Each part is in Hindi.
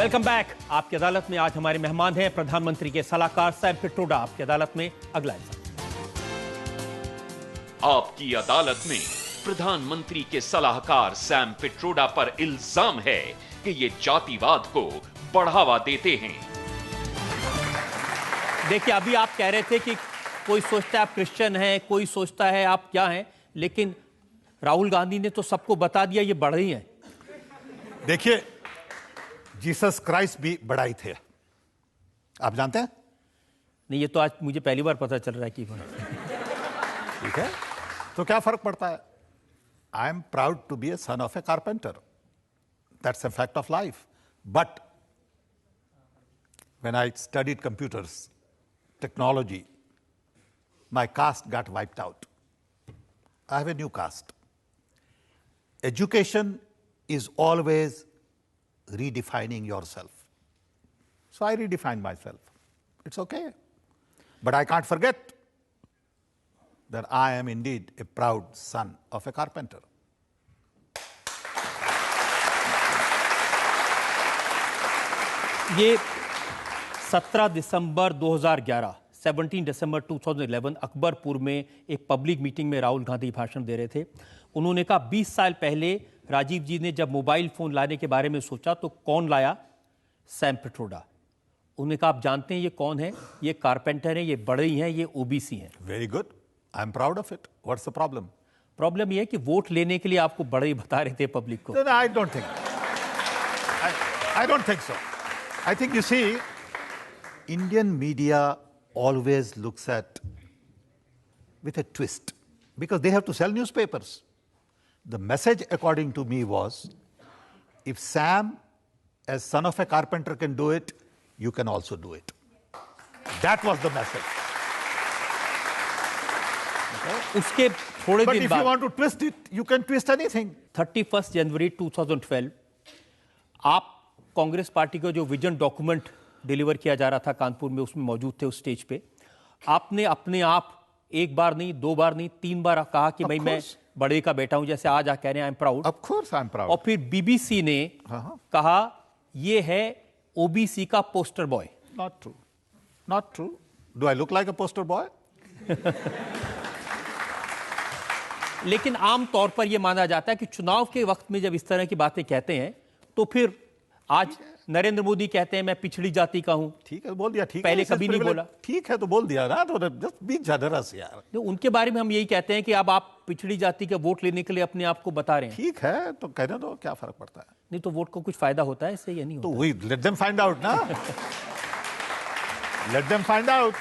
Welcome back. आपकी अदालत में आज हमारे मेहमान हैं प्रधानमंत्री के सलाहकार सैम पिट्रोडा। आपकी अदालत में अगला हिस्सा। आपकी अदालत में प्रधानमंत्री के सलाहकार सैम पिट्रोडा पर इल्जाम है कि ये जातिवाद को बढ़ावा देते हैं। देखिए, अभी आप कह रहे थे कि कोई सोचता है आप क्रिश्चियन हैं, कोई सोचता है आप क्या हैं, लेकिन राहुल गांधी ने तो सबको बता दिया ये बढ़ रही हैं। देखिए, जीसस क्राइस्ट भी बड़ा ही थे, आप जानते हैं? नहीं, ये तो आज मुझे पहली बार पता चल रहा है कि ठीक है, तो क्या फर्क पड़ता है? I am proud to be a son of a carpenter, that's a fact of life. But when I studied computers, technology, my caste got wiped out. I have a new caste. Education is always redefining yourself. So I redefine myself. It's okay. But I can't forget that I am indeed a proud son of a carpenter. ये 17 दिसंबर 2011, 17 दिसंबर 2011 अकबरपुर में एक पब्लिक मीटिंग में राहुल गांधी भाषण दे रहे थे। उन्होंने कहा 20 साल पहले राजीव जी ने जब मोबाइल फोन लाने के बारे में सोचा तो कौन लाया? सैम पिट्रोडा। उन्होंने कहा आप जानते हैं ये कौन है? ये कारपेंटर हैं, ये बड़ई हैं, ये ओबीसी हैं। Very good. I'm proud of it. What's the problem? Problem ये है कि वोट लेने के लिए आपको बड़ई बता रहे थे पब्लिक को। No, I don't think. I don't think so. I think, you see, Indian media always looks at with a twist because they have to sell newspapers. The message, according to me, was if Sam, as son of a carpenter, can do it, you can also do it. That was the message. उसके थोड़े But दिन if you बाद want to twist it, you can twist anything. 31 जनवरी 2012 आप कांग्रेस पार्टी का जो विजन डॉक्यूमेंट डिलीवर किया जा रहा था कानपुर में, उसमें मौजूद थे उस स्टेज पे। आपने अपने आप एक बार नहीं, दो बार नहीं, 3 बार कहा कि भाई मैं बड़े का बेटा हूं, जैसे आज आप कह रहे हैं आई am proud. Of course I'm proud. और फिर बीबीसी ने कहा ये है ओबीसी का poster boy. Not true. Not true. Do I look like a poster boy? लेकिन आम तौर पर यह माना जाता है कि चुनाव के वक्त में जब इस तरह की बातें कहते हैं तो फिर आज नरेंद्र मोदी कहते हैं मैं पिछड़ी जाति का हूं। ठीक है, बोल दिया। ठीक पहले है, कभी नहीं बोला। ठीक है तो बोल दिया ना, तो जस्ट बी जनरस यार। तो उनके बारे में हम यही कहते हैं कि अब आप पिछड़ी जाति का वोट लेने के लिए अपने आप को बता रहे हैं। ठीक है, तो कहने दो, क्या फर्क पड़ता है? नहीं तो वोट को कुछ फायदा होता है इससे या नहीं तो होता? We let them find out ना। Let them find out,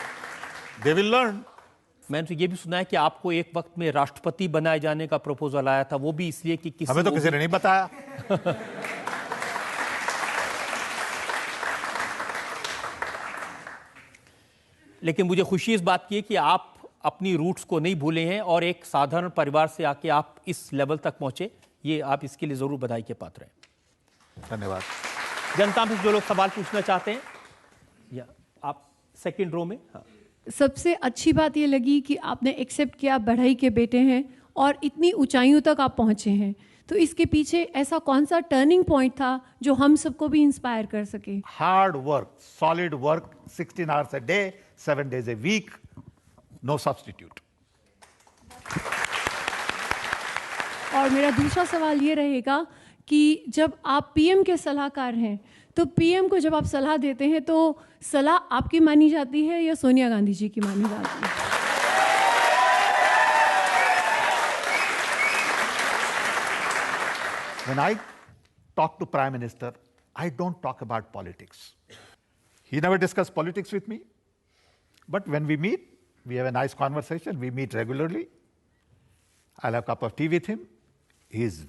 they will learn. मैंने तो ये भी सुना है कि आपको एक वक्त में राष्ट्रपति बनाए जाने का प्रपोजल आया था, वो भी इसलिए कि किसी हमें तो किसी ने नहीं बताया। लेकिन मुझे खुशी इस बात की है कि आप अपनी रूट्स को नहीं भूले हैं और एक साधारण परिवार से आके आप इस लेवल तक पहुंचे, ये आप इसके लिए जरूर बधाई के पात्र हैं। धन्यवाद। जनता में जो लोग सवाल पूछना चाहते हैं, या आप सेकंड रो में। हाँ। सबसे अच्छी बात ये लगी कि आपने एक्सेप्ट किया बढ़ई के बेटे हैं और इतनी ऊंचाइयों तक आप पहुंचे हैं। तो इसके पीछे ऐसा कौन सा टर्निंग पॉइंट था जो हम सबको भी इंस्पायर कर सके? Hard work, solid work, 16 hours a day, 7 days a week, no substitute. और मेरा दूसरा सवाल ये रहेगा कि जब आप पीएम के सलाहकार हैं तो पीएम को जब आप सलाह देते हैं तो सलाह आपकी मानी जाती है या सोनिया गांधी जी की मानी जाती है? When I talk to Prime Minister, I don't talk about politics. He never discussed politics with me. But when we meet, we have a nice conversation. We meet regularly. I'll have a cup of tea with him. He's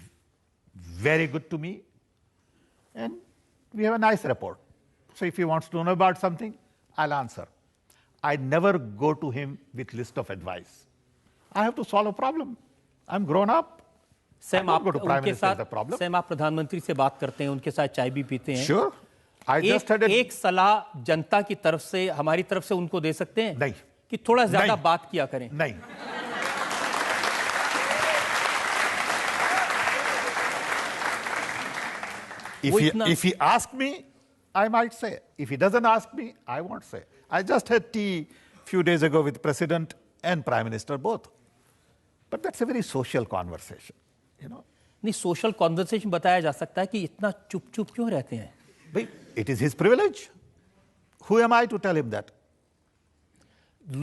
very good to me. And we have a nice rapport. So if he wants to know about something, I'll answer. I never go to him with list of advice. I have to solve a problem. I'm grown up. Sam आप उनके साथ, सैम आप प्रधानमंत्री से बात करते हैं, उनके साथ चाय भी पीते हैं। Sure. एक सलाह जनता की तरफ से, हमारी तरफ से उनको दे सकते हैं? नहीं। कि थोड़ा ज्यादा बात किया करें। नहीं। If he asked me, I might say. If he doesn't ask me, I won't say. I just had tea few days ago with President and Prime Minister both. But that's a very social conversation, you know. नहीं, सोशल कॉन्वर्सेशन बताया जा सकता है कि इतना चुप चुप क्यों रहते हैं? Bhai, it is his privilege. Who am I to tell him that?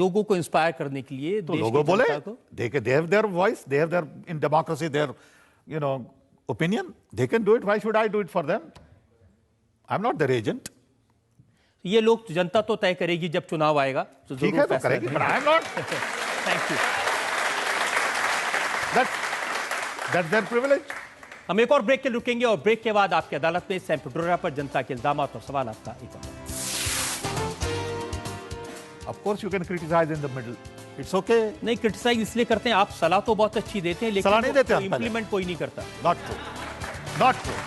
लोगों को इंस्पायर करने के लिए तो देश लोगों की बोले, जनता को they have their voice, they have their, in democracy, their, you know, opinion. They can do it. Why should I do it for them? I'm not their agent. ये लोग जनता तो तय करेगी जब चुनाव आएगा तो ठीक है, तो करेगी, but I'm not. Thank you. That's their privilege. हम एक और ब्रेक के लिए रुकेंगे और ब्रेक के बाद आपकी अदालत में सैम पिट्रोडा पर जनता के इल्जामात और सवाल आपका एक और। Of course, you can criticize in the middle. It's okay. नहीं, क्रिटिसाइज इसलिए करते हैं, आप सलाह तो बहुत अच्छी देते हैं सलाह नहीं देते लेकिन हम पहले। इंप्लीमेंट कोई नहीं करता। Not true. Not true.